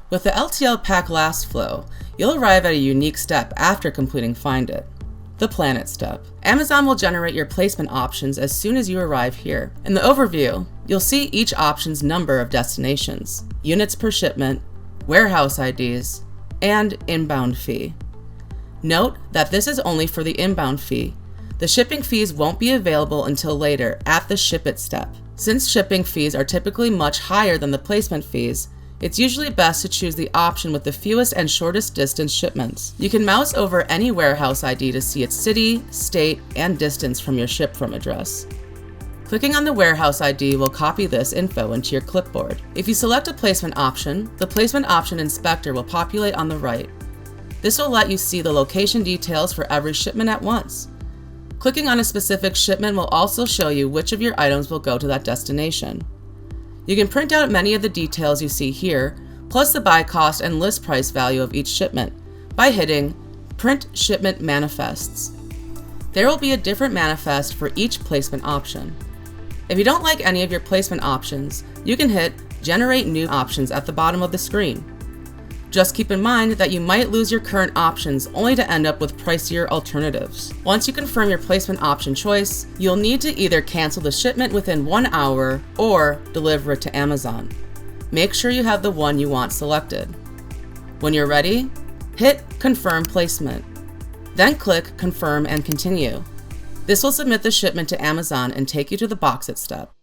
With the LTL pack last flow, you'll arrive at a unique step after completing Find It, the Planet step. Amazon will generate your placement options as soon as you arrive here. In the overview, you'll see each option's number of destinations, units per shipment, warehouse IDs, and inbound fee. Note that this is only for the inbound fee. The shipping fees won't be available until later at the Ship It step. Since shipping fees are typically much higher than the placement fees, it's usually best to choose the option with the fewest and shortest distance shipments. You can mouse over any warehouse ID to see its city, state, and distance from your ship from address. Clicking on the warehouse ID will copy this info into your clipboard. If you select a placement option, the placement option inspector will populate on the right. This will let you see the location details for every shipment at once. Clicking on a specific shipment will also show you which of your items will go to that destination. You can print out many of the details you see here, plus the buy cost and list price value of each shipment, by hitting Print Shipment Manifests. There will be a different manifest for each placement option. If you don't like any of your placement options, you can hit Generate New Options at the bottom of the screen. Just keep in mind that you might lose your current options only to end up with pricier alternatives. Once you confirm your placement option choice, you'll need to either cancel the shipment within 1 hour or deliver it to Amazon. Make sure you have the one you want selected. When you're ready, hit Confirm Placement. Then click Confirm and Continue. This will submit the shipment to Amazon and take you to the Box It step.